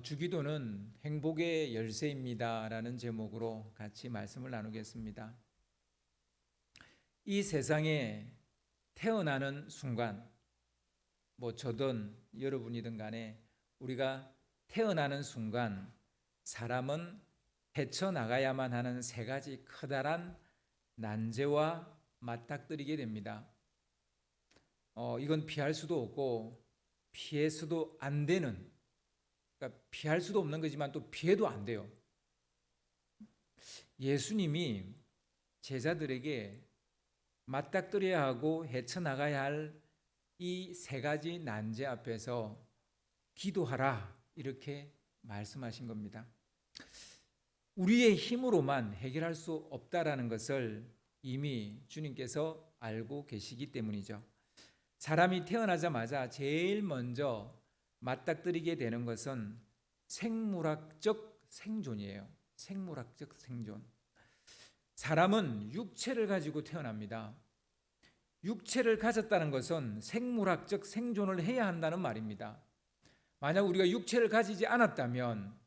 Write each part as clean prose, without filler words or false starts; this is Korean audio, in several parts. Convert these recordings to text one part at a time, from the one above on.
주기도는 행복의 열쇠입니다 라는 제목으로 같이 말씀을 나누겠습니다. 이 세상에 태어나는 순간, 저든 여러분이든 간에 우리가 태어나는 순간 사람은 헤쳐나가야만 하는 세 가지 커다란 난제와 맞닥뜨리게 됩니다. 이건 피할 수도 없고 피해서도 안 되는, 그러니까 피할 수도 없는 거지만 또 피해도 안 돼요. 예수님이 제자들에게 맞닥뜨려야 하고 헤쳐나가야 할 이 세 가지 난제 앞에서 기도하라 이렇게 말씀하신 겁니다. 우리의 힘으로만 해결할 수 없다라는 것을 이미 주님께서 알고 계시기 때문이죠. 사람이 태어나자마자 제일 먼저 맞닥뜨리게 되는 것은 생물학적 생존이에요. 생물학적 생존. 사람은 육체를 가지고 태어납니다. 육체를 가졌다는 것은 생물학적 생존을 해야 한다는 말입니다. 만약 우리가 육체를 가지지 않았다면,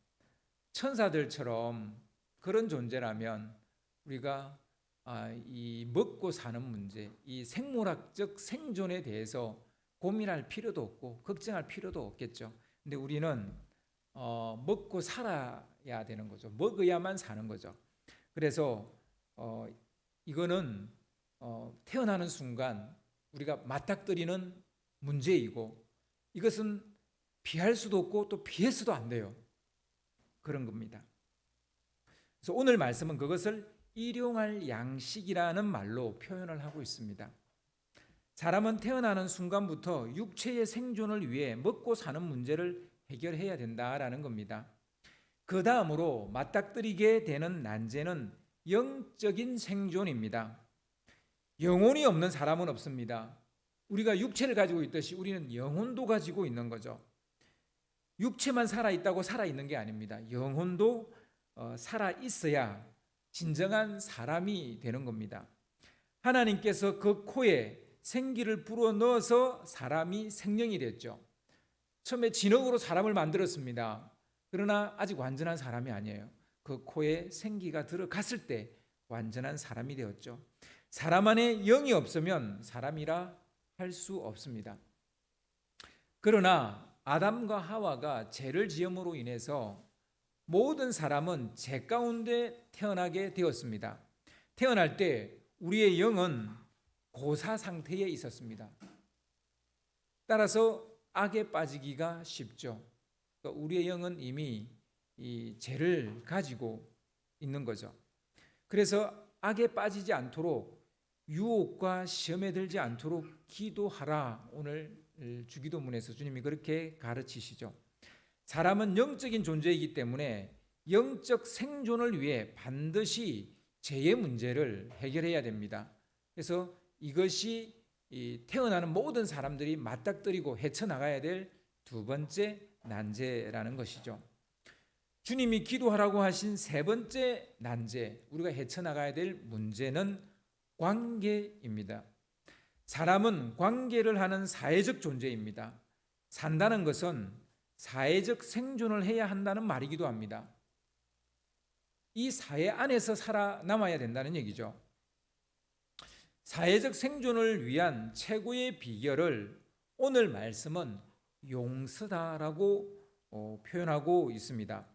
천사들처럼 그런 존재라면 우리가 이 먹고 사는 문제, 이 생물학적 생존에 대해서 고민할 필요도 없고 걱정할 필요도 없겠죠. 근데 우리는 먹고 살아야 되는 거죠. 먹어야만 사는 거죠. 그래서 이거는 태어나는 순간 우리가 맞닥뜨리는 문제이고, 이것은 피할 수도 없고 또 피해서도 안 돼요. 그런 겁니다. 그래서 오늘 말씀은 그것을 일용할 양식이라는 말로 표현을 하고 있습니다. 사람은 태어나는 순간부터 육체의 생존을 위해 먹고 사는 문제를 해결해야 된다라는 겁니다. 그 다음으로 맞닥뜨리게 되는 난제는 영적인 생존입니다. 영혼이 없는 사람은 없습니다. 우리가 육체를 가지고 있듯이 우리는 영혼도 가지고 있는 거죠. 육체만 살아있다고 살아있는 게 아닙니다. 영혼도 살아있어야 진정한 사람이 되는 겁니다. 하나님께서 그 코에 생기를 불어넣어서 사람이 생명이 됐죠. 처음에 진흙으로 사람을 만들었습니다. 그러나 아직 완전한 사람이 아니에요. 그 코에 생기가 들어갔을 때 완전한 사람이 되었죠. 사람 안에 영이 없으면 사람이라 할 수 없습니다. 그러나 아담과 하와가 죄를 지음으로 인해서 모든 사람은 죄 가운데 태어나게 되었습니다. 태어날 때 우리의 영은 고사 상태에 있었습니다. 따라서 악에 빠지기가 쉽죠. 그러니까 우리의 영은 이미 이 죄를 가지고 있는 거죠. 그래서 악에 빠지지 않도록, 유혹과 시험에 들지 않도록 기도하라. 오늘 주기도문에서 주님이 그렇게 가르치시죠. 사람은 영적인 존재이기 때문에 영적 생존을 위해 반드시 죄의 문제를 해결해야 됩니다. 그래서 이것이 태어나는 모든 사람들이 맞닥뜨리고 헤쳐나가야 될 두 번째 난제라는 것이죠. 주님이 기도하라고 하신 세 번째 난제, 우리가 헤쳐나가야 될 문제는 관계입니다. 사람은 관계를 하는 사회적 존재입니다. 산다는 것은 사회적 생존을 해야 한다는 말이기도 합니다. 이 사회 안에서 살아남아야 된다는 얘기죠. 사회적 생존을 위한 최고의 비결을 오늘 말씀은 용서다라고 표현하고 있습니다.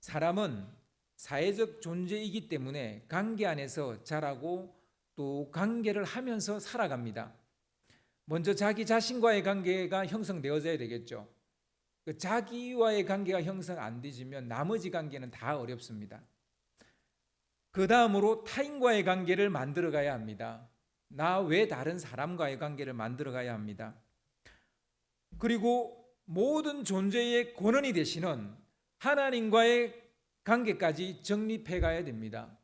사람은 사회적 존재이기 때문에 관계 안에서 자라고 또 관계를 하면서 살아갑니다. 먼저 자기 자신과의 관계가 형성되어져야 되겠죠. 그 자기와의 관계가 형성 안 되지면 나머지 관계는 다 어렵습니다. 그 다음으로 타인과의 관계를 만들어 가야 합니다. 나 외 다른 사람과의 관계를 만들어 가야 합니다. 그리고 모든 존재의 근원이 되시는 하나님과의 관계까지 정립해 가야 됩니다.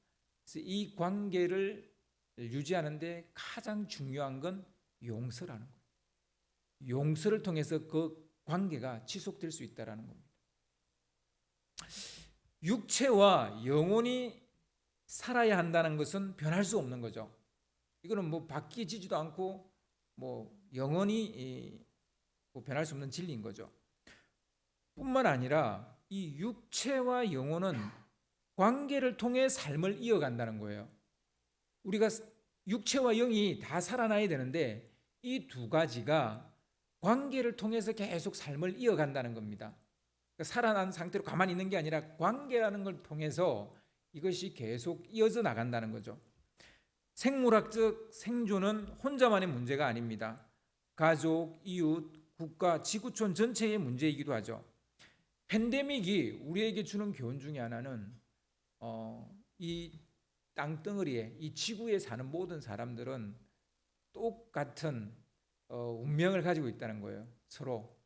그래서 이 관계를 유지하는데 가장 중요한 건 용서라는 거예요. 용서를 통해서 그 관계가 지속될 수 있다는 겁니다. 육체와 영혼이 살아야 한다는 것은 변할 수 없는 거죠. 이거는 바뀌지도 않고 영원히 변할 수 없는 진리인 거죠. 뿐만 아니라 이 육체와 영혼은 관계를 통해 삶을 이어간다는 거예요. 우리가 육체와 영이 다 살아나야 되는데 이 두 가지가 관계를 통해서 계속 삶을 이어간다는 겁니다. 그러니까 살아난 상태로 가만히 있는 게 아니라 관계라는 걸 통해서 이것이 계속 이어져 나간다는 거죠. 생물학적 생존은 혼자만의 문제가 아닙니다. 가족, 이웃, 국가, 지구촌 전체의 문제이기도 하죠. 팬데믹이 우리에게 주는 교훈 중에 하나는 이 땅덩어리에, 이 지구에 사는 모든 사람들은 똑같은 운명을 가지고 있다는 거예요. 서로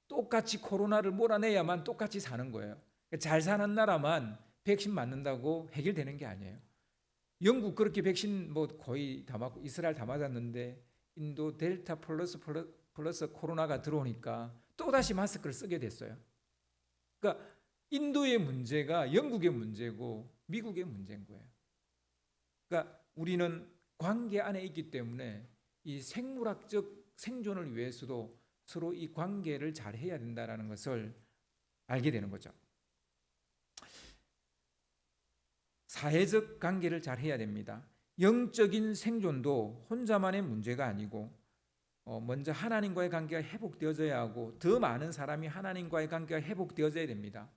똑같이 코로나를 몰아내야만 똑같이 사는 거예요. 잘 사는 나라만 백신 맞는다고 해결되는 게 아니에요. 영국 그렇게 백신 뭐 거의 다 맞고, 이스라엘 다 맞았는데 인도 델타 플러스 코로나가 들어오니까 또다시 마스크를 쓰게 됐어요. 그러니까 인도의 문제가 영국의 문제고 미국의 문제인 거예요. 그러니까 우리는 관계 안에 있기 때문에 이 생물학적 생존을 위해서도 서로 이 관계를 잘 해야 된다는 것을 알게 되는 거죠. 사회적 관계를 잘 해야 됩니다. 영적인 생존도 혼자만의 문제가 아니고 먼저 하나님과의 관계가 회복되어져야 하고 더 많은 사람이 하나님과의 관계가 회복되어져야 됩니다.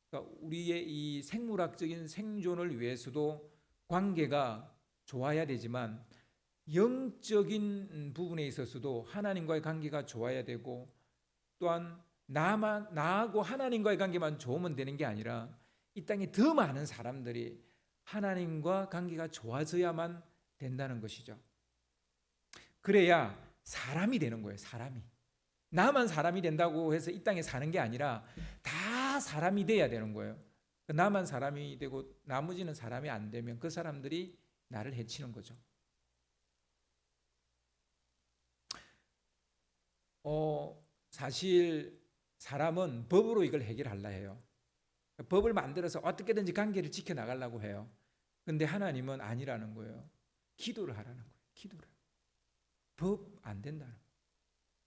그러니까 우리의 이 생물학적인 생존을 위해서도 관계가 좋아야 되지만 영적인 부분에 있어서도 하나님과의 관계가 좋아야 되고 또한 나하고 하나님과의 관계만 좋으면 되는 게 아니라 이 땅에 더 많은 사람들이 하나님과 관계가 좋아져야만 된다는 것이죠. 그래야 사람이 되는 거예요. 사람이. 나만 사람이 된다고 해서 이 땅에 사는 게 아니라 다 사람이 돼야 되는 거예요. 나만 사람이 되고 나머지는 사람이 안 되면 그 사람들이 나를 해치는 거죠. 사실 사람은 법으로 이걸 해결하려 해요. 법을 만들어서 어떻게든지 관계를 지켜나가려고 해요. 근데 하나님은 아니라는 거예요. 기도를 하라는 거예요. 기도를. 법 안 된다는 거예요.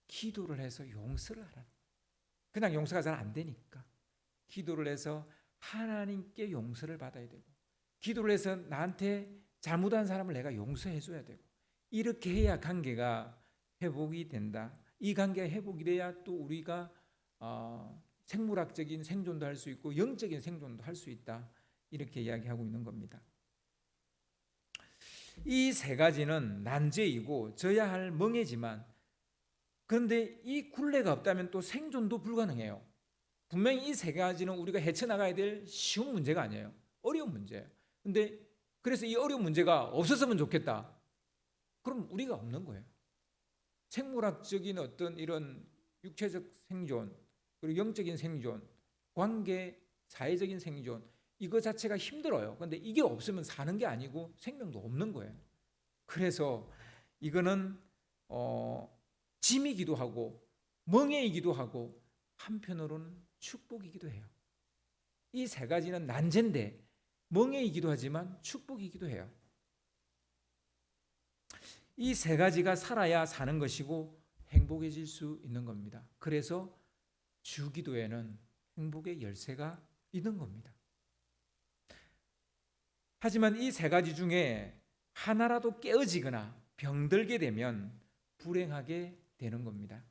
기도를 해서 용서를 하라는 거예요. 그냥 용서가 잘 안 되니까 기도를 해서 하나님께 용서를 받아야 되고 기도를 해서 나한테 잘못한 사람을 내가 용서해 줘야 되고 이렇게 해야 관계가 회복이 된다. 이 관계가 회복이 돼야 또 우리가 생물학적인 생존도 할 수 있고 영적인 생존도 할 수 있다. 이렇게 이야기하고 있는 겁니다. 이 세 가지는 난제이고 져야 할 멍해지만 그런데 이 굴레가 없다면 또 생존도 불가능해요. 분명히 이 세 가지는 우리가 헤쳐나가야 될 쉬운 문제가 아니에요. 어려운 문제예요. 근데 그래서 이 어려운 문제가 없었으면 좋겠다. 그럼 우리가 없는 거예요. 생물학적인 어떤 이런 육체적 생존, 그리고 영적인 생존, 관계, 사회적인 생존 이거 자체가 힘들어요. 그런데 이게 없으면 사는 게 아니고 생명도 없는 거예요. 그래서 이거는 짐이기도 하고 멍해이기도 하고 한편으로는 축복이기도 해요. 이 세 가지는 난제인데 멍해이기도 하지만 축복이기도 해요. 이 세 가지가 살아야 사는 것이고 행복해질 수 있는 겁니다. 그래서 주기도에는 행복의 열쇠가 있는 겁니다. 하지만 이 세 가지 중에 하나라도 깨어지거나 병들게 되면 불행하게 되는 겁니다.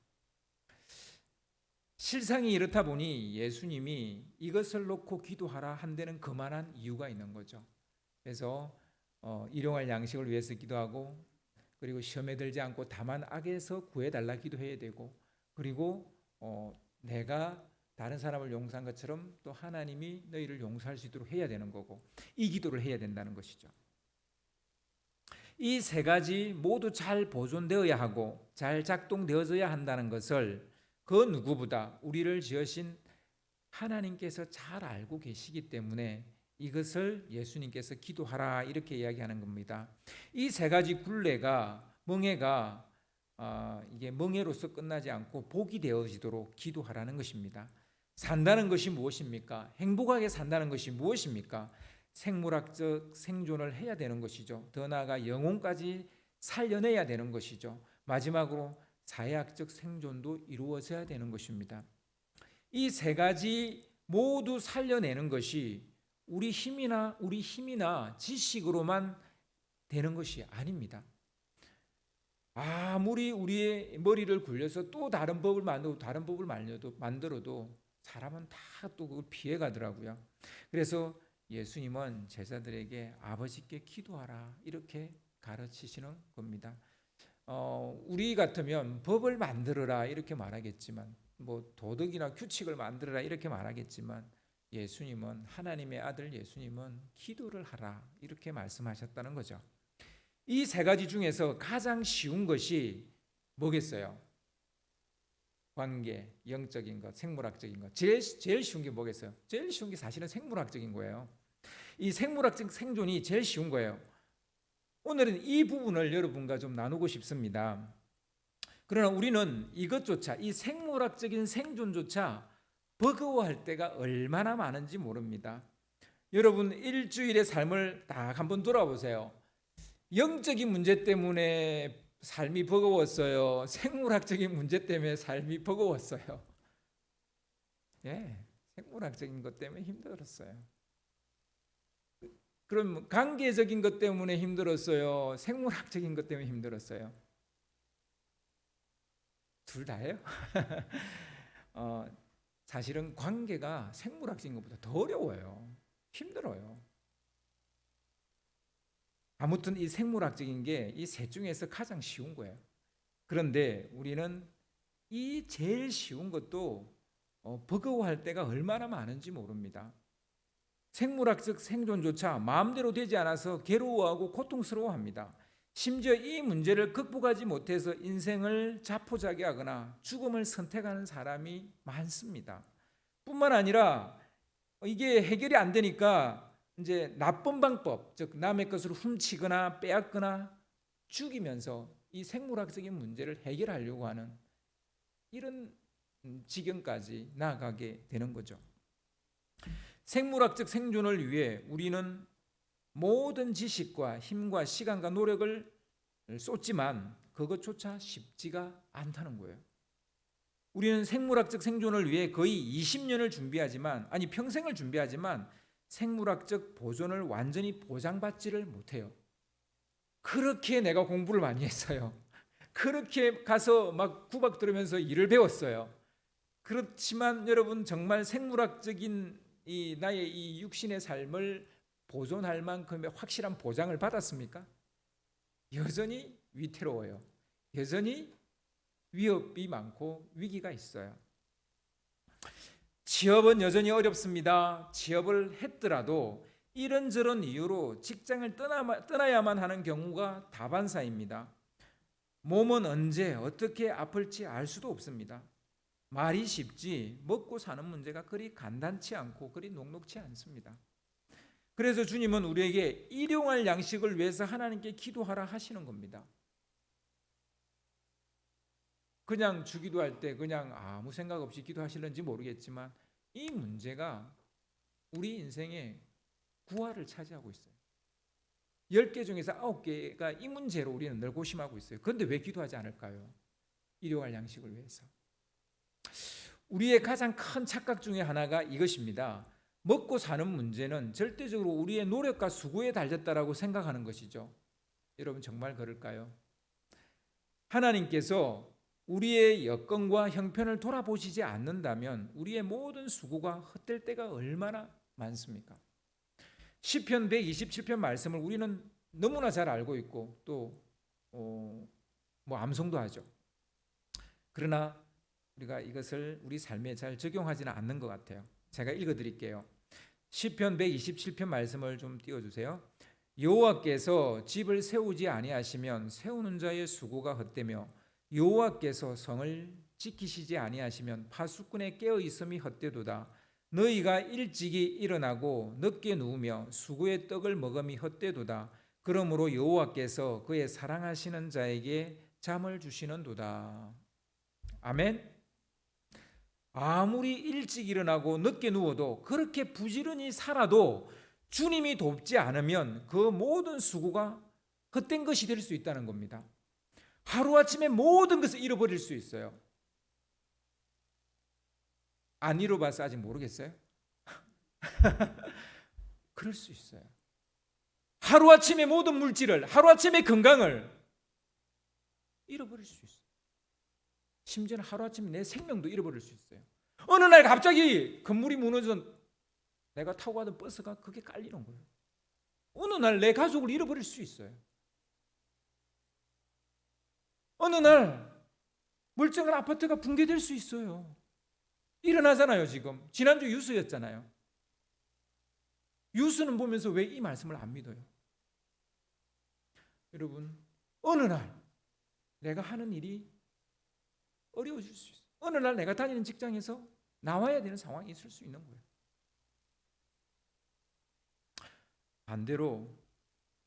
실상이 이렇다 보니 예수님이 이것을 놓고 기도하라 한 데는 그만한 이유가 있는 거죠. 그래서 일용할 양식을 위해서 기도하고 그리고 시험에 들지 않고 다만 악에서 구해달라 기도해야 되고 그리고 내가 다른 사람을 용서한 것처럼 또 하나님이 너희를 용서할 수 있도록 해야 되는 거고 이 기도를 해야 된다는 것이죠. 이 세 가지 모두 잘 보존되어야 하고 잘 작동되어져야 한다는 것을 그 누구보다 우리를 지으신 하나님께서 잘 알고 계시기 때문에 이것을 예수님께서 기도하라 이렇게 이야기하는 겁니다. 이 세 가지 굴레가 멍해가 이게 멍해로서 끝나지 않고 복이 되어지도록 기도하라는 것입니다. 산다는 것이 무엇입니까? 행복하게 산다는 것이 무엇입니까? 생물학적 생존을 해야 되는 것이죠. 더 나아가 영혼까지 살려내야 되는 것이죠. 마지막으로 사회학적 생존도 이루어져야 되는 것입니다. 이 세 가지 모두 살려내는 것이 우리 힘이나 지식으로만 되는 것이 아닙니다. 아무리 우리의 머리를 굴려서 또 다른 법을 만들어도 사람은 다 또 그걸 피해 가더라고요. 그래서 예수님은 제자들에게 아버지께 기도하라 이렇게 가르치시는 겁니다. 우리 같으면 법을 만들어라 이렇게 말하겠지만, 뭐 도덕이나 규칙을 만들어라 이렇게 말하겠지만, 예수님은, 하나님의 아들 예수님은 기도를 하라 이렇게 말씀하셨다는 거죠. 이 세 가지 중에서 가장 쉬운 것이 뭐겠어요? 관계, 영적인 것, 생물학적인 것. 제일 쉬운 게 뭐겠어요? 제일 쉬운 게 사실은 생물학적인 거예요. 이 생물학적 생존이 제일 쉬운 거예요. 오늘은 이 부분을 여러분과 좀 나누고 싶습니다. 그러나 우리는 이것조차, 이 생물학적인 생존조차 버거워할 때가 얼마나 많은지 모릅니다. 여러분 일주일의 삶을 딱 한번 돌아보세요. 영적인 문제 때문에 삶이 버거웠어요? 생물학적인 문제 때문에 삶이 버거웠어요? 예, 생물학적인 것 때문에 힘들었어요. 그럼 관계적인 것 때문에 힘들었어요? 생물학적인 것 때문에 힘들었어요? 둘 다예요? 사실은 관계가 생물학적인 것보다 더 어려워요. 힘들어요. 아무튼 이 생물학적인 게 이 셋 중에서 가장 쉬운 거예요. 그런데 우리는 이 제일 쉬운 것도 버거워할 때가 얼마나 많은지 모릅니다. 생물학적 생존조차 마음대로 되지 않아서 괴로워하고 고통스러워합니다. 심지어 이 문제를 극복하지 못해서 인생을 자포자기하거나 죽음을 선택하는 사람이 많습니다. 뿐만 아니라 이게 해결이 안 되니까 이제 나쁜 방법, 즉 남의 것을 훔치거나 빼앗거나 죽이면서 이 생물학적인 문제를 해결하려고 하는 이런 지경까지 나아가게 되는 거죠. 생물학적 생존을 위해 우리는 모든 지식과 힘과 시간과 노력을 쏟지만 그것조차 쉽지가 않다는 거예요. 우리는 생물학적 생존을 위해 거의 20년을 준비하지만, 아니 평생을 준비하지만 생물학적 보존을 완전히 보장받지를 못해요. 그렇게 내가 공부를 많이 했어요. 그렇게 가서 막 구박 들으면서 일을 배웠어요. 그렇지만 여러분, 정말 생물학적인 나의 이 육신의 삶을 보존할 만큼의 확실한 보장을 받았습니까? 여전히 위태로워요. 여전히 위협이 많고 위기가 있어요. 취업은 여전히 어렵습니다. 취업을 했더라도 이런저런 이유로 직장을 떠나야만 하는 경우가 다반사입니다. 몸은 언제 어떻게 아플지 알 수도 없습니다. 말이 쉽지 먹고 사는 문제가 그리 간단치 않고 그리 녹록치 않습니다. 그래서 주님은 우리에게 일용할 양식을 위해서 하나님께 기도하라 하시는 겁니다. 그냥 주기도 할 때 그냥 아무 생각 없이 기도하실는지 모르겠지만 이 문제가 우리 인생의 구활을 차지하고 있어요. 10개 중에서 9개가 이 문제로 우리는 늘 고심하고 있어요. 그런데 왜 기도하지 않을까요? 일용할 양식을 위해서. 우리의 가장 큰 착각 중에 하나가 이것입니다. 먹고 사는 문제는 절대적으로 우리의 노력과 수고에 달렸다라고 생각하는 것이죠. 여러분 정말 그럴까요? 하나님께서 우리의 여건과 형편을 돌아보시지 않는다면 우리의 모든 수고가 헛될 때가 얼마나 많습니까? 시편 127편 말씀을 우리는 너무나 잘 알고 있고 또 암송도 하죠. 그러나 우리가 이것을 우리 삶에 잘 적용하지는 않는 것 같아요. 제가 읽어드릴게요. 시편 127편 말씀을 좀 띄워주세요. 여호와께서 집을 세우지 아니하시면 세우는 자의 수고가 헛되며 여호와께서 성을 지키시지 아니하시면 파수꾼의 깨어 있음이 헛되도다. 너희가 일찍이 일어나고 늦게 누우며 수고의 떡을 먹음이 헛되도다. 그러므로 여호와께서 그의 사랑하시는 자에게 잠을 주시는도다. 아멘. 아무리 일찍 일어나고 늦게 누워도 그렇게 부지런히 살아도 주님이 돕지 않으면 그 모든 수고가 헛된 것이 될 수 있다는 겁니다. 하루아침에 모든 것을 잃어버릴 수 있어요. 안 잃어봐서 아직 모르겠어요? 그럴 수 있어요. 하루아침에 모든 물질을, 하루아침에 건강을 잃어버릴 수 있어요. 심지어는 하루아침에 내 생명도 잃어버릴 수 있어요. 어느 날 갑자기 건물이 무너져 내가 타고 가던 버스가 그게 깔리는 거예요. 어느 날 내 가족을 잃어버릴 수 있어요. 어느 날 멀쩡한 아파트가 붕괴될 수 있어요. 일어나잖아요. 지금 지난주 유수였잖아요. 유수는 보면서 왜 이 말씀을 안 믿어요? 여러분, 어느 날 내가 하는 일이 어려워질 수 있어요. 어느 날 내가 다니는 직장에서 나와야 되는 상황이 있을 수 있는 거예요. 반대로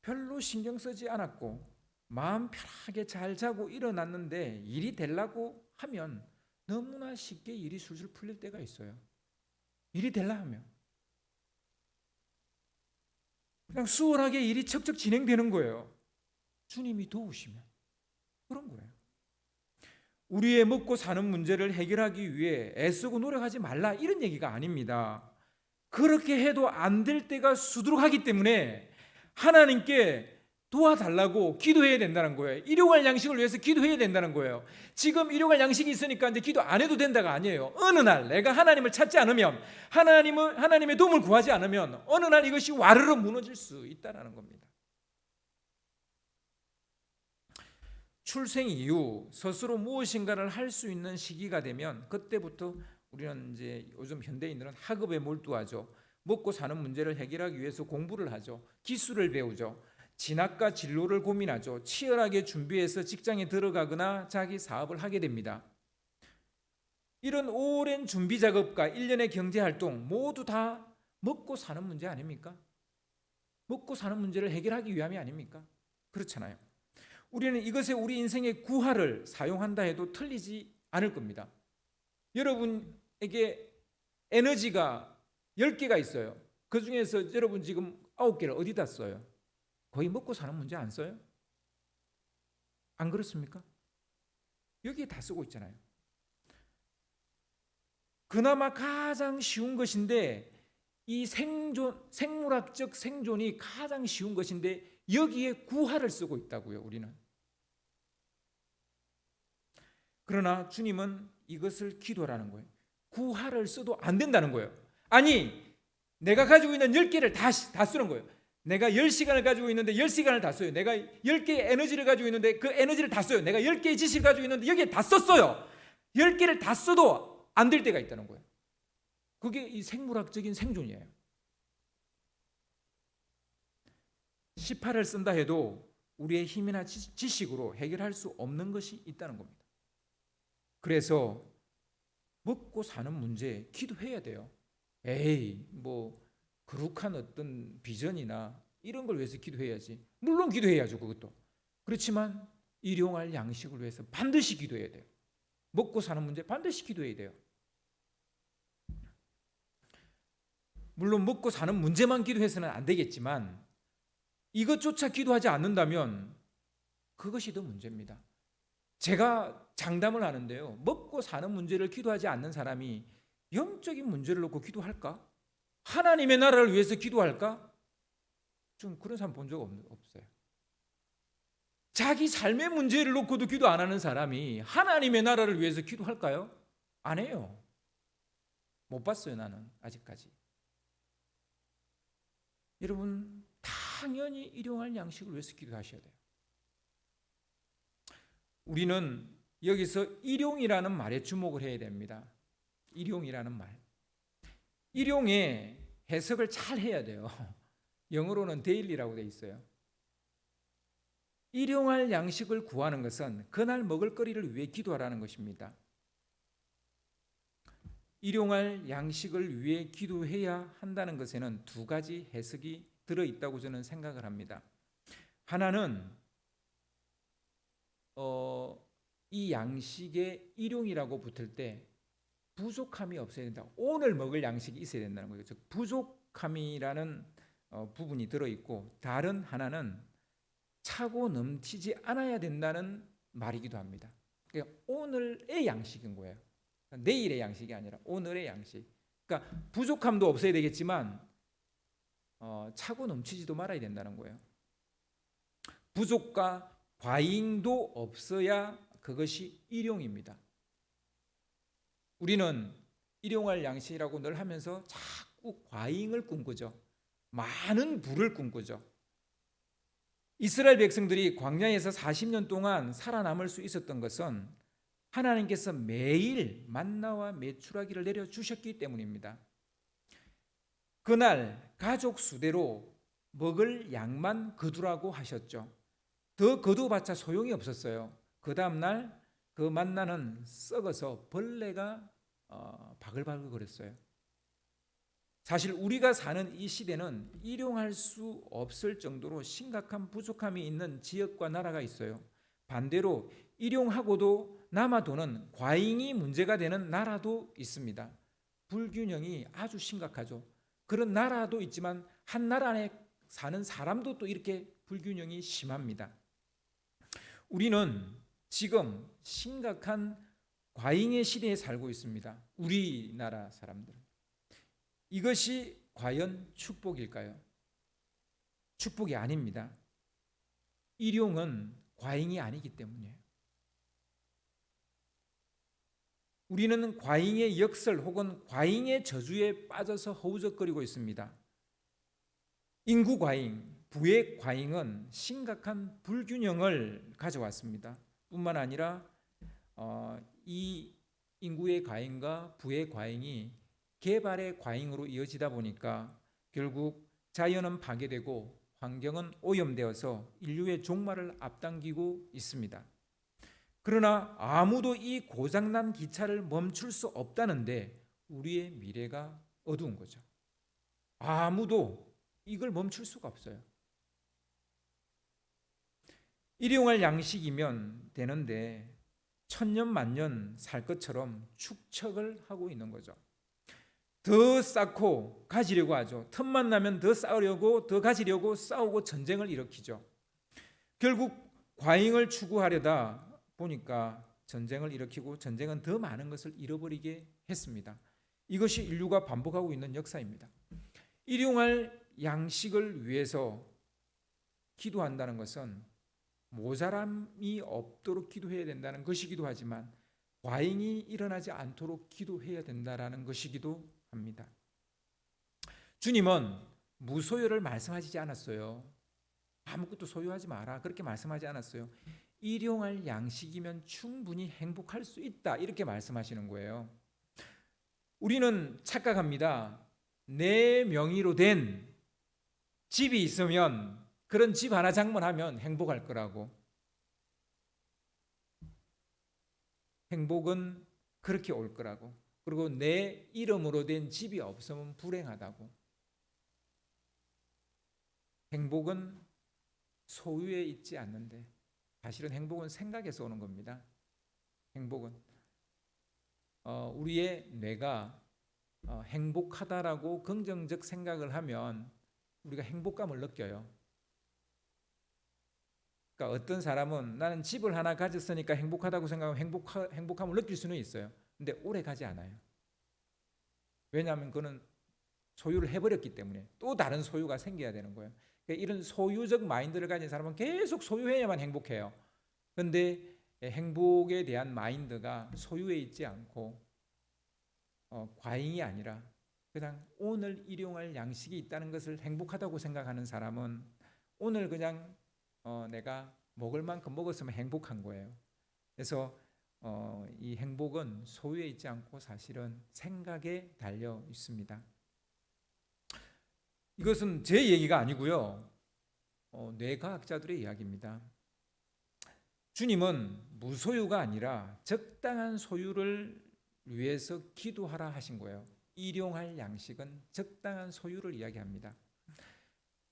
별로 신경 쓰지 않았고 마음 편하게 잘 자고 일어났는데 일이 되려고 하면 너무나 쉽게 일이 술술 풀릴 때가 있어요. 일이 되려 하면 그냥 수월하게 일이 척척 진행되는 거예요. 주님이 도우시면 그런 거예요. 우리의 먹고 사는 문제를 해결하기 위해 애쓰고 노력하지 말라 이런 얘기가 아닙니다. 그렇게 해도 안 될 때가 수두룩하기 때문에 하나님께 도와달라고 기도해야 된다는 거예요. 일용할 양식을 위해서 기도해야 된다는 거예요. 지금 일용할 양식이 있으니까 이제 기도 안 해도 된다가 아니에요. 어느 날 내가 하나님을 찾지 않으면, 하나님의 도움을 구하지 않으면 어느 날 이것이 와르르 무너질 수 있다는 겁니다. 출생 이후 스스로 무엇인가를 할 수 있는 시기가 되면 그때부터 우리는 이제 요즘 현대인들은 학업에 몰두하죠. 먹고 사는 문제를 해결하기 위해서 공부를 하죠. 기술을 배우죠. 진학과 진로를 고민하죠. 치열하게 준비해서 직장에 들어가거나 자기 사업을 하게 됩니다. 이런 오랜 준비 작업과 일련의 경제 활동 모두 다 먹고 사는 문제 아닙니까? 먹고 사는 문제를 해결하기 위함이 아닙니까? 그렇잖아요. 우리는 이것에 우리 인생의 구하를 사용한다 해도 틀리지 않을 겁니다. 여러분에게 에너지가 10개가 있어요. 그 중에서 여러분 지금 9개를 어디다 써요? 거의 먹고 사는 문제 안 써요? 안 그렇습니까? 여기에 다 쓰고 있잖아요. 그나마 가장 쉬운 것인데 이 생물학적 생존이 가장 쉬운 것인데 여기에 구하를 쓰고 있다고요. 우리는. 그러나 주님은 이것을 기도라는 거예요. 구하를 써도 안 된다는 거예요. 아니, 내가 가지고 있는 10개를 다 쓰는 거예요. 내가 10시간을 가지고 있는데 10시간을 다 써요. 내가 10개의 에너지를 가지고 있는데 그 에너지를 다 써요. 내가 10개의 지식을 가지고 있는데 여기에 다 썼어요. 10개를 다 써도 안 될 때가 있다는 거예요. 그게 이 생물학적인 생존이에요. 18을 쓴다 해도 우리의 힘이나 지식으로 해결할 수 없는 것이 있다는 겁니다. 그래서 먹고 사는 문제에 기도해야 돼요. 에이, 뭐 거룩한 어떤 비전이나 이런 걸 위해서 기도해야지. 물론 기도해야죠, 그것도. 그렇지만 일용할 양식을 위해서 반드시 기도해야 돼요. 먹고 사는 문제 반드시 기도해야 돼요. 물론 먹고 사는 문제만 기도해서는 안 되겠지만 이것조차 기도하지 않는다면 그것이 더 문제입니다. 제가 장담을 하는데요. 먹고 사는 문제를 기도하지 않는 사람이 영적인 문제를 놓고 기도할까? 하나님의 나라를 위해서 기도할까? 좀 그런 사람 본 적 없어요. 자기 삶의 문제를 놓고도 기도 안 하는 사람이 하나님의 나라를 위해서 기도할까요? 안 해요. 못 봤어요, 나는 아직까지. 여러분, 당연히 일용할 양식을 위해서 기도하셔야 돼요. 우리는 여기서 일용이라는 말에 주목을 해야 됩니다. 일용이라는 말. 일용의 해석을 잘 해야 돼요. 영어로는 데일리라고 되어 있어요. 일용할 양식을 구하는 것은 그날 먹을 거리를 위해 기도하라는 것입니다. 일용할 양식을 위해 기도해야 한다는 것에는 두 가지 해석이 들어있다고 저는 생각을 합니다. 하나는 이 양식의 일용이라고 붙을 때 부족함이 없어야 된다. 오늘 먹을 양식이 있어야 된다는 거예요. 즉 부족함이라는 부분이 들어있고 다른 하나는 차고 넘치지 않아야 된다는 말이기도 합니다. 그러니까 오늘의 양식인 거예요. 내일의 양식이 아니라 오늘의 양식. 그러니까 부족함도 없어야 되겠지만 차고 넘치지도 말아야 된다는 거예요. 부족과 과잉도 없어야 그것이 일용입니다. 우리는 일용할 양식이라고 늘 하면서 자꾸 과잉을 꿈꾸죠. 많은 부를 꿈꾸죠. 이스라엘 백성들이 광야에서 40년 동안 살아남을 수 있었던 것은 하나님께서 매일 만나와 메추라기를 내려주셨기 때문입니다. 그날 가족 수대로 먹을 양만 거두라고 하셨죠. 더 거두어봤자 소용이 없었어요. 그 다음날 그 만나는 썩어서 벌레가 바글바글 거렸어요. 사실 우리가 사는 이 시대는 일용할 수 없을 정도로 심각한 부족함이 있는 지역과 나라가 있어요. 반대로 일용하고도 남아도는 과잉이 문제가 되는 나라도 있습니다. 불균형이 아주 심각하죠. 그런 나라도 있지만 한 나라 안에 사는 사람도 또 이렇게 불균형이 심합니다. 우리는 지금 심각한 과잉의 시대에 살고 있습니다. 우리나라 사람들. 이것이 과연 축복일까요? 축복이 아닙니다. 일용은 과잉이 아니기 때문이에요. 우리는 과잉의 역설 혹은 과잉의 저주에 빠져서 허우적거리고 있습니다. 인구 과잉, 부의 과잉은 심각한 불균형을 가져왔습니다. 뿐만 아니라 이 인구의 과잉과 부의 과잉이 개발의 과잉으로 이어지다 보니까 결국 자연은 파괴되고 환경은 오염되어서 인류의 종말을 앞당기고 있습니다. 그러나 아무도 이 고장난 기차를 멈출 수 없다는데 우리의 미래가 어두운 거죠. 아무도 이걸 멈출 수가 없어요. 일용할 양식이면 되는데 천년 만년 살 것처럼 축척을 하고 있는 거죠. 더 쌓고 가지려고 하죠. 틈만 나면 더 쌓으려고, 더 가지려고 싸우고 전쟁을 일으키죠. 결국 과잉을 추구하려다 보니까 전쟁을 일으키고 전쟁은 더 많은 것을 잃어버리게 했습니다. 이것이 인류가 반복하고 있는 역사입니다. 일용할 양식을 위해서 기도한다는 것은 모자람이 없도록 기도해야 된다는 것이기도 하지만 과잉이 일어나지 않도록 기도해야 된다는 것이기도 합니다. 주님은 무소유를 말씀하시지 않았어요. 아무것도 소유하지 마라 그렇게 말씀하지 않았어요. 일용할 양식이면 충분히 행복할 수 있다 이렇게 말씀하시는 거예요. 우리는 착각합니다. 내 명의로 된 집이 있으면 그런 집 하나 장만하면 행복할 거라고. 행복은 그렇게 올 거라고. 그리고 내 이름으로 된 집이 없으면 불행하다고. 행복은 소유에 있지 않는데 사실은 행복은 생각에서 오는 겁니다. 행복은 우리의 뇌가 행복하다라고 긍정적 생각을 하면 우리가 행복감을 느껴요. 그러니까 어떤 사람은 나는 집을 하나 가졌으니까 행복하다고 생각하면 행복함을 느낄 수는 있어요. 근데 오래 가지 않아요. 왜냐하면 그는 소유를 해버렸기 때문에 또 다른 소유가 생겨야 되는 거예요. 그러니까 이런 소유적 마인드를 가진 사람은 계속 소유해야만 행복해요. 그런데 행복에 대한 마인드가 소유에 있지 않고 과잉이 아니라 그냥 오늘 일용할 양식이 있다는 것을 행복하다고 생각하는 사람은 오늘 그냥 내가 먹을 만큼 먹었으면 행복한 거예요. 그래서 이 행복은 소유에 있지 않고 사실은 생각에 달려 있습니다. 이것은 제 얘기가 아니고요. 뇌과학자들의 이야기입니다. 주님은 무소유가 아니라 적당한 소유를 위해서 기도하라 하신 거예요. 일용할 양식은 적당한 소유를 이야기합니다.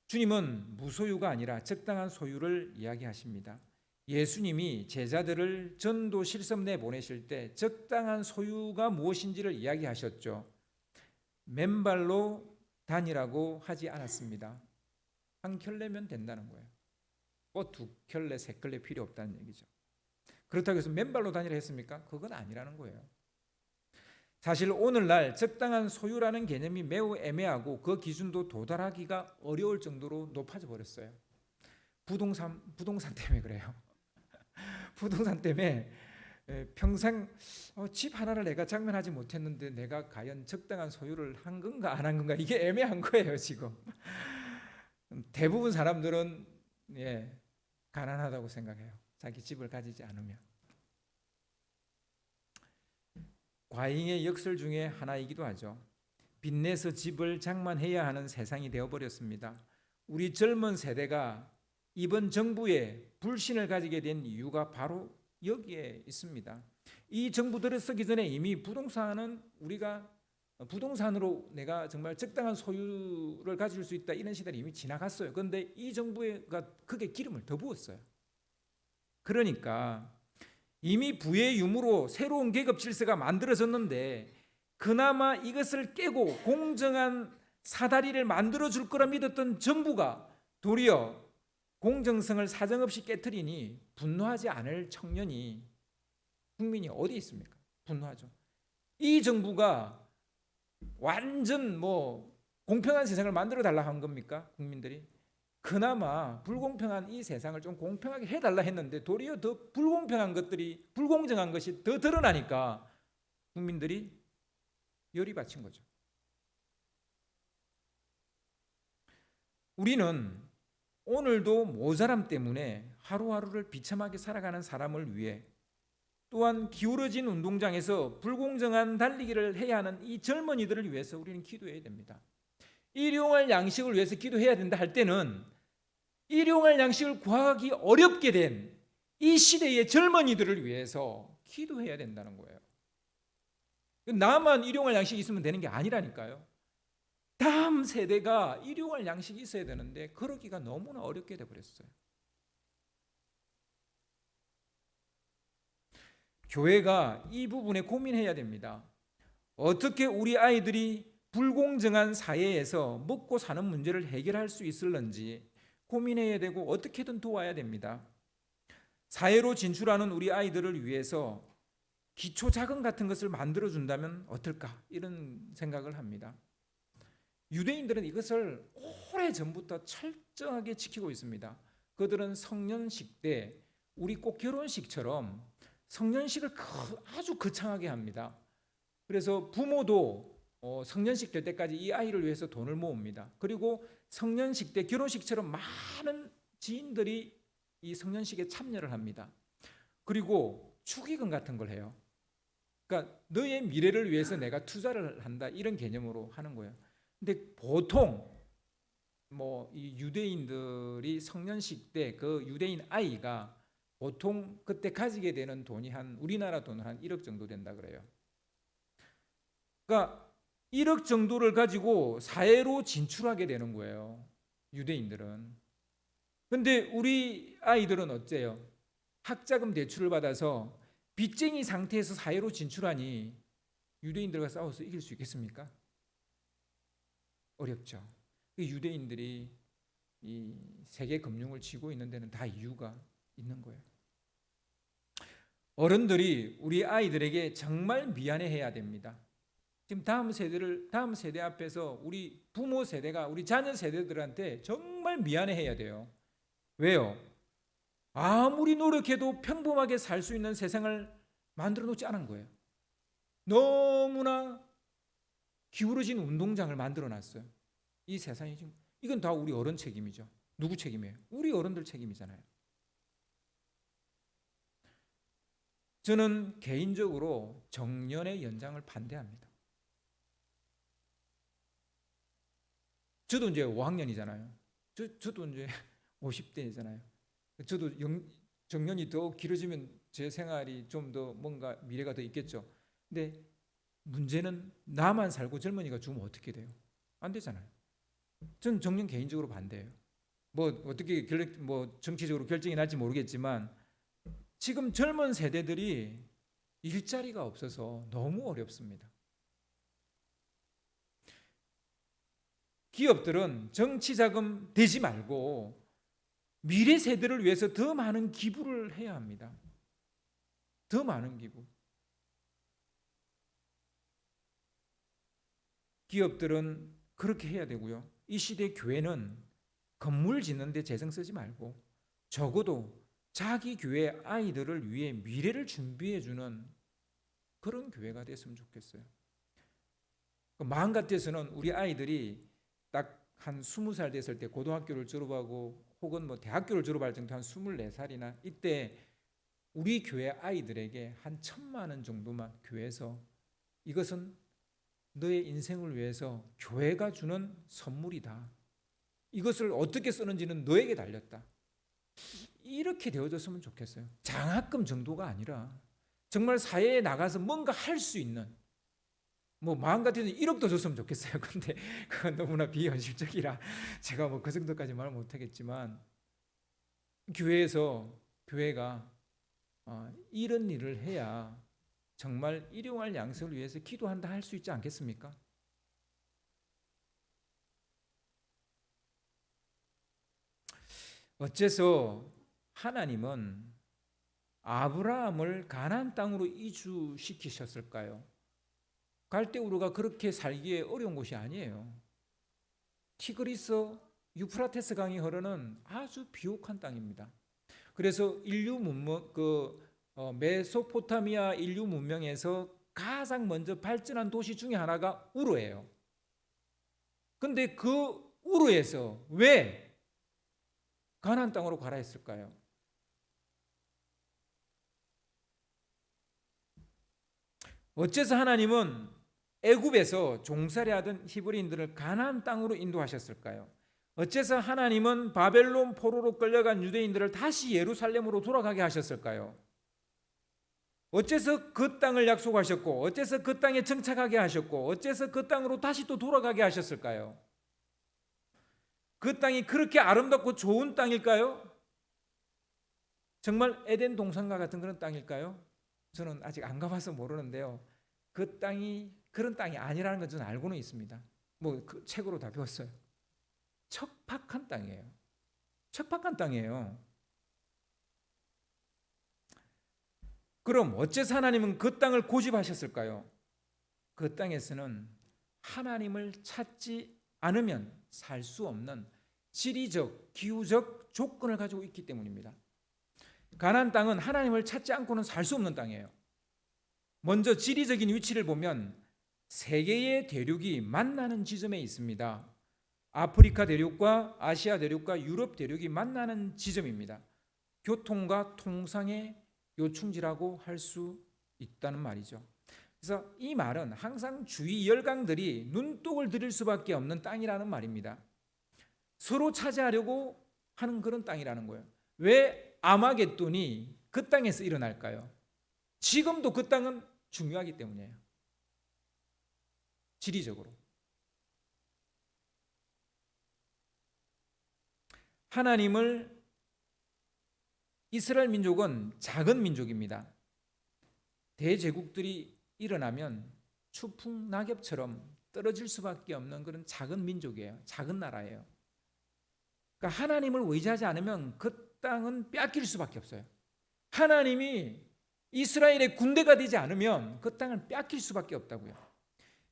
주님은 무소유가 아니라 적당한 소유를 이야기하십니다. 예수님이 제자들을 전도 실습 내보내실 때 적당한 소유가 무엇인지를 이야기하셨죠. 맨발로 다니라고 하지 않았습니다. 한 켤레면 된다는 거예요. 뭐 두 켤레, 세 켤레 필요 없다는 얘기죠. 그렇다고 해서 맨발로 다니라 했습니까? 그건 아니라는 거예요. 사실 오늘날 적당한 소유라는 개념이 매우 애매하고 그 기준도 도달하기가 어려울 정도로 높아져 버렸어요. 부동산 때문에 그래요. 부동산 때문에 평생 집 하나를 내가 장만하지 못했는데 내가 과연 적당한 소유를 한 건가 안 한 건가 이게 애매한 거예요 지금. 대부분 사람들은 가난하다고 생각해요. 자기 집을 가지지 않으면. 과잉의 역설 중에 하나이기도 하죠. 빚내서 집을 장만해야 하는 세상이 되어버렸습니다. 우리 젊은 세대가 이번 정부에 불신을 가지게 된 이유가 바로 여기에 있습니다. 이 정부 들어서기 전에 이미 부동산으로 내가 정말 적당한 소유를 가질 수 있다 이런 시대는 이미 지나갔어요. 그런데 이 정부가 그게 기름을 더 부었어요. 그러니까 이미 부의 유무로 새로운 계급 질서가 만들어졌는데 그나마 이것을 깨고 공정한 사다리를 만들어줄 거라 믿었던 정부가 도리어 공정성을 사정없이 깨트리니 분노하지 않을 청년이 국민이 어디 있습니까? 분노하죠. 이 정부가 완전 공평한 세상을 만들어 달라 한 겁니까? 국민들이? 그나마 불공평한 이 세상을 좀 공평하게 해달라 했는데 도리어 더 불공정한 것이 더 드러나니까 국민들이 열이 받친 거죠. 우리는 오늘도 모자람 때문에 하루하루를 비참하게 살아가는 사람을 위해 또한 기울어진 운동장에서 불공정한 달리기를 해야 하는 이 젊은이들을 위해서 우리는 기도해야 됩니다. 일용할 양식을 위해서 기도해야 된다 할 때는 일용할 양식을 구하기 어렵게 된 이 시대의 젊은이들을 위해서 기도해야 된다는 거예요. 나만 일용할 양식이 있으면 되는 게 아니라니까요. 다음 세대가 일용할 양식이 있어야 되는데 그러기가 너무나 어렵게 돼버렸어요. 교회가 이 부분에 고민해야 됩니다. 어떻게 우리 아이들이 불공정한 사회에서 먹고 사는 문제를 해결할 수 있을런지 고민해야 되고 어떻게든 도와야 됩니다. 사회로 진출하는 우리 아이들을 위해서 기초 자금 같은 것을 만들어준다면 어떨까 이런 생각을 합니다. 유대인들은 이것을 오래전부터 철저하게 지키고 있습니다. 그들은 성년식 때 우리 꼭 결혼식처럼 성년식을 아주 거창하게 합니다. 그래서 부모도 성년식 될 때까지 이 아이를 위해서 돈을 모읍니다. 그리고 성년식 때 결혼식처럼 많은 지인들이 이 성년식에 참여를 합니다. 그리고 축의금 같은 걸 해요. 그러니까 너의 미래를 위해서 내가 투자를 한다 이런 개념으로 하는 거예요. 근데 보통 이 유대인들이 성년식 때 그 유대인 아이가 보통 그때 가지게 되는 돈이 한 우리나라 돈으로 한 1억 정도 된다 그래요. 그러니까 1억 정도를 가지고 사회로 진출하게 되는 거예요. 유대인들은. 근데 우리 아이들은 어째요? 학자금 대출을 받아서 빚쟁이 상태에서 사회로 진출하니 유대인들과 싸워서 이길 수 있겠습니까? 어렵죠. 유대인들이 이 세계 금융을 쥐고 있는 데는 다 이유가 있는 거예요. 어른들이 우리 아이들에게 정말 미안해해야 됩니다. 지금 다음 세대 앞에서 우리 부모 세대가 우리 자녀 세대들한테 정말 미안해해야 돼요. 왜요? 아무리 노력해도 평범하게 살 수 있는 세상을 만들어 놓지 않은 거예요. 너무나 기울어진 운동장을 만들어 놨어요. 이 세상이 지금 이건 다 우리 어른 책임이죠. 누구 책임이에요? 우리 어른들 책임이잖아요. 저는 개인적으로 정년의 연장을 반대합니다. 저도 이제 5학년이잖아요. 저도 이제 50대잖아요. 저도 정년이 더 길어지면 제 생활이 좀 더 뭔가 미래가 더 있겠죠. 근데 문제는 나만 살고 젊은이가 죽으면 어떻게 돼요? 안 되잖아요. 전 정년 개인적으로 반대해요. 어떻게 정치적으로 결정이 날지 모르겠지만 지금 젊은 세대들이 일자리가 없어서 너무 어렵습니다. 기업들은 정치 자금 대지 말고 미래 세대를 위해서 더 많은 기부를 해야 합니다. 더 많은 기부. 기업들은 그렇게 해야 되고요. 이 시대 교회는 건물 짓는데 재정 쓰지 말고 적어도 자기 교회 아이들을 위해 미래를 준비해 주는 그런 교회가 됐으면 좋겠어요. 마음 같아서는 우리 아이들이 딱 한 20살 됐을 때 고등학교를 졸업하고 혹은 뭐 대학교를 졸업할 정도 한 24살이나 이때 우리 교회 아이들에게 한 1,000만 원 정도만 교회에서 이것은 너의 인생을 위해서 교회가 주는 선물이다. 이것을 어떻게 쓰는지는 너에게 달렸다. 이렇게 되어졌으면 좋겠어요. 장학금 정도가 아니라 정말 사회에 나가서 뭔가 할 수 있는, 뭐 마음 같아서 1억도 줬으면 좋겠어요. 근데 그건 너무나 비현실적이라 제가 뭐 그 정도까지 말 못하겠지만 교회가 이런 일을 해야 정말 일용할 양식을 위해서 기도한다 할 수 있지 않겠습니까? 어째서 하나님은 아브라함을 가나안 땅으로 이주시키셨을까요? 갈대우르가 그렇게 살기에 어려운 곳이 아니에요. 티그리스 유프라테스 강이 흐르는 아주 비옥한 땅입니다. 그래서 메소포타미아 인류 문명에서 가장 먼저 발전한 도시 중에 하나가 우르예요. 근데 그 우르에서 왜 가나안 땅으로 가라 했을까요? 어째서 하나님은 애굽에서 종살이하던 히브리인들을 가나안 땅으로 인도하셨을까요? 어째서 하나님은 바벨론 포로로 끌려간 유대인들을 다시 예루살렘으로 돌아가게 하셨을까요? 어째서 그 땅을 약속하셨고, 어째서 그 땅에 정착하게 하셨고, 어째서 그 땅으로 다시 또 돌아가게 하셨을까요? 그 땅이 그렇게 아름답고 좋은 땅일까요? 정말 에덴 동산과 같은 그런 땅일까요? 저는 아직 안 가봐서 모르는데요. 그 땅이 그런 땅이 아니라는 건 저는 알고는 있습니다. 그 책으로 다 배웠어요. 척박한 땅이에요. 척박한 땅이에요. 그럼 어째서 하나님은 그 땅을 고집하셨을까요? 그 땅에서는 하나님을 찾지 않으면 살 수 없는 지리적, 기후적 조건을 가지고 있기 때문입니다. 가나안 땅은 하나님을 찾지 않고는 살 수 없는 땅이에요. 먼저 지리적인 위치를 보면 세 개의 대륙이 만나는 지점에 있습니다. 아프리카 대륙과 아시아 대륙과 유럽 대륙이 만나는 지점입니다. 교통과 통상의 요충지라고 할 수 있다는 말이죠. 그래서 이 말은 항상 주위 열강들이 눈독을 들일 수밖에 없는 땅이라는 말입니다. 서로 차지하려고 하는 그런 땅이라는 거예요. 왜 아마겟돈이 그 땅에서 일어날까요? 지금도 그 땅은 중요하기 때문이에요. 지리적으로. 이스라엘 민족은 작은 민족입니다. 대제국들이 일어나면 추풍 낙엽처럼 떨어질 수밖에 없는 그런 작은 민족이에요. 작은 나라예요. 그러니까 하나님을 의지하지 않으면 그 땅은 뺏길 수밖에 없어요. 하나님이 이스라엘의 군대가 되지 않으면 그 땅을 뺏길 수밖에 없다고요.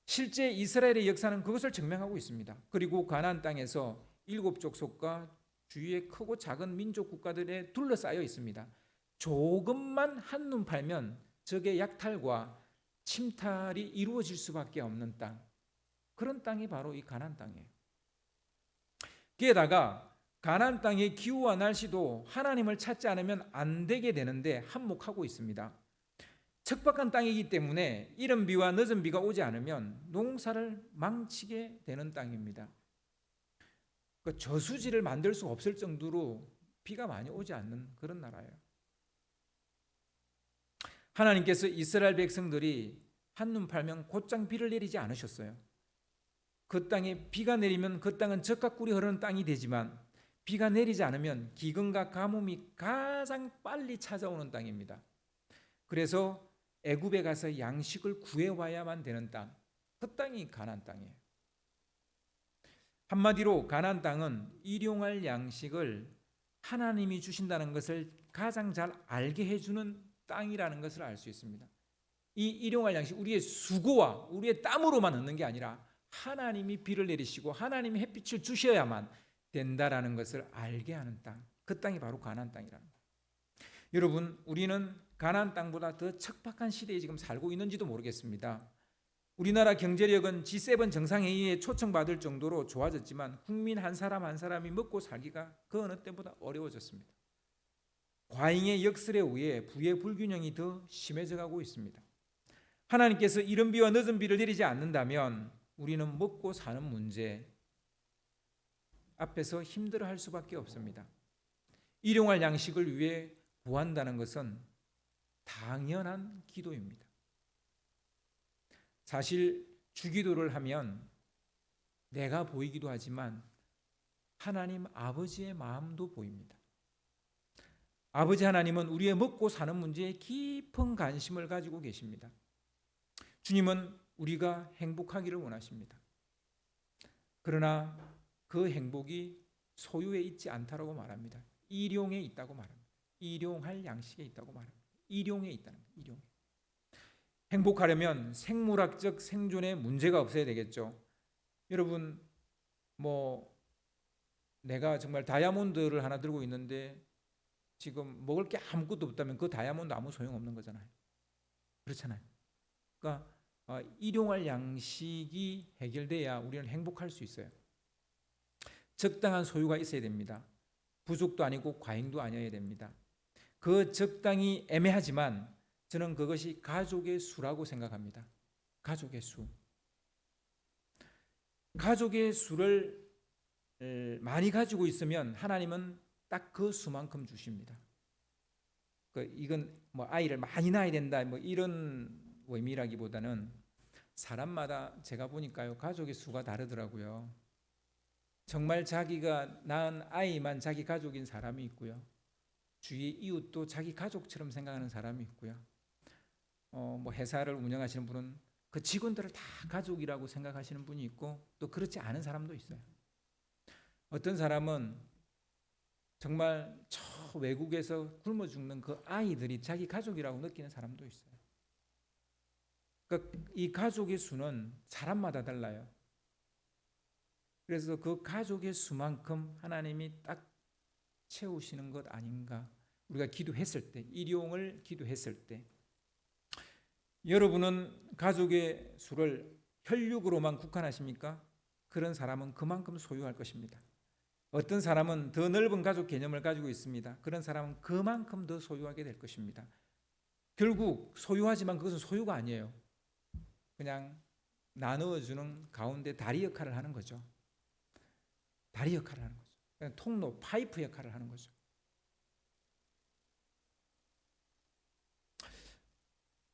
실제 이스라엘의 역사는 그것을 증명하고 있습니다. 그리고 가나안 땅에서 7 족속과 주위에 크고 작은 민족 국가들에 둘러싸여 있습니다. 조금만 한눈 팔면 적의 약탈과 침탈이 이루어질 수밖에 없는 땅, 그런 땅이 바로 이 가나안 땅이에요. 게다가 가나안 땅의 기후와 날씨도 하나님을 찾지 않으면 안 되게 되는데 한몫하고 있습니다. 척박한 땅이기 때문에 이른 비와 늦은 비가 오지 않으면 농사를 망치게 되는 땅입니다. 그 저수지를 만들 수 없을 정도로 비가 많이 오지 않는 그런 나라예요. 하나님께서 이스라엘 백성들이 한눈 팔면 곧장 비를 내리지 않으셨어요. 그 땅에 비가 내리면 그 땅은 젖과 꿀이 흐르는 땅이 되지만 비가 내리지 않으면 기근과 가뭄이 가장 빨리 찾아오는 땅입니다. 그래서 애굽에 가서 양식을 구해와야만 되는 땅, 그 땅이 가나안 땅이에요. 한마디로 가나안 땅은 일용할 양식을 하나님이 주신다는 것을 가장 잘 알게 해주는 땅이라는 것을 알 수 있습니다. 이 일용할 양식, 우리의 수고와 우리의 땀으로만 얻는 게 아니라 하나님이 비를 내리시고 하나님이 햇빛을 주셔야만 된다라는 것을 알게 하는 땅, 그 땅이 바로 가나안 땅이라는 거예요. 여러분, 우리는 가나안 땅보다 더 척박한 시대에 지금 살고 있는지도 모르겠습니다. 우리나라 경제력은 G7 정상회의에 초청받을 정도로 좋아졌지만 국민 한 사람 한 사람이 먹고 살기가 그 어느 때보다 어려워졌습니다. 과잉의 역설에 의해 부의 불균형이 더 심해져 가고 있습니다. 하나님께서 이른 비와 늦은 비를 내리지 않는다면 우리는 먹고 사는 문제 앞에서 힘들어할 수밖에 없습니다. 일용할 양식을 위해 구한다는 것은 당연한 기도입니다. 사실 주기도를 하면 내가 보이기도 하지만 하나님 아버지의 마음도 보입니다. 아버지 하나님은 우리의 먹고 사는 문제에 깊은 관심을 가지고 계십니다. 주님은 우리가 행복하기를 원하십니다. 그러나 그 행복이 소유에 있지 않다고 말합니다. 일용에 있다고 말합니다. 일용할 양식에 있다고 말합니다. 일용에 있다는 거예요. 일용에. 행복하려면 생물학적 생존에 문제가 없어야 되겠죠. 여러분, 내가 정말 다이아몬드를 하나 들고 있는데 지금 먹을 게 아무것도 없다면 그 다이아몬드 아무 소용없는 거잖아요. 그렇잖아요. 그러니까 일용할 양식이 해결돼야 우리는 행복할 수 있어요. 적당한 소유가 있어야 됩니다. 부족도 아니고 과잉도 아니어야 됩니다. 그 적당히 애매하지만 저는 그것이 가족의 수라고 생각합니다. 가족의 수. 가족의 수를 많이 가지고 있으면 하나님은 딱 그 수만큼 주십니다. 이건 아이를 많이 낳아야 된다 이런 의미라기보다는 사람마다 제가 보니까요, 가족의 수가 다르더라고요. 정말 자기가 낳은 아이만 자기 가족인 사람이 있고요. 주위 이웃도 자기 가족처럼 생각하는 사람이 있고요. 회사를 운영하시는 분은 그 직원들을 다 가족이라고 생각하시는 분이 있고 또 그렇지 않은 사람도 있어요. 어떤 사람은 정말 저 외국에서 굶어 죽는 그 아이들이 자기 가족이라고 느끼는 사람도 있어요. 그러니까 이 가족의 수는 사람마다 달라요. 그래서 그 가족의 수만큼 하나님이 딱 채우시는 것 아닌가. 우리가 기도했을 때, 일용을 기도했을 때, 여러분은 가족의 수를 혈육으로만 국한하십니까? 그런 사람은 그만큼 소유할 것입니다. 어떤 사람은 더 넓은 가족 개념을 가지고 있습니다. 그런 사람은 그만큼 더 소유하게 될 것입니다. 결국 소유하지만 그것은 소유가 아니에요. 그냥 나누어주는 가운데 다리 역할을 하는 거죠. 다리 역할을 하는 거죠. 그냥 통로, 파이프 역할을 하는 거죠.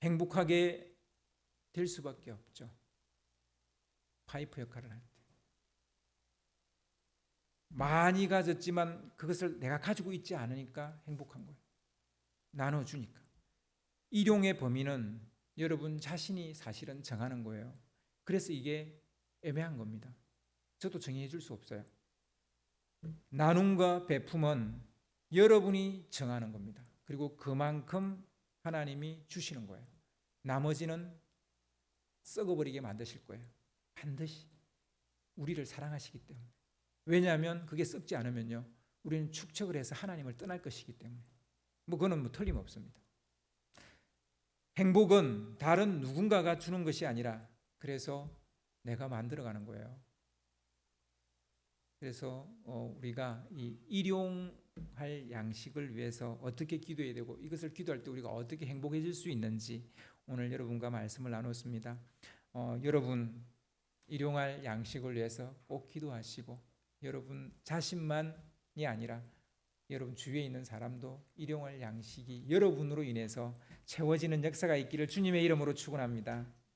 행복하게 될 수밖에 없죠. 파이프 역할을 할 때. 많이 가졌지만 그것을 내가 가지고 있지 않으니까 행복한 거예요. 나눠주니까. 일용의 범위는 여러분 자신이 사실은 정하는 거예요. 그래서 이게 애매한 겁니다. 저도 정의해 줄 수 없어요. 나눔과 베품은 여러분이 정하는 겁니다. 그리고 그만큼 하나님이 주시는 거예요. 나머지는 썩어버리게 만드실 거예요. 반드시 우리를 사랑하시기 때문에. 왜냐하면 그게 썩지 않으면요, 우리는 축적을 해서 하나님을 떠날 것이기 때문에. 그거는 틀림없습니다. 행복은 다른 누군가가 주는 것이 아니라 그래서 내가 만들어가는 거예요. 그래서 우리가 이 일용할 양식을 위해서 어떻게 기도해야 되고 이것을 기도할 때 우리가 어떻게 행복해질 수 있는지 오늘 여러분과 말씀을 나눴습니다. 여러분 일용할 양식을 위해서 꼭 기도하시고 여러분 자신만이 아니라 여러분 주위에 있는 사람도 일용할 양식이 여러분으로 인해서 채워지는 역사가 있기를 주님의 이름으로 축원합니다.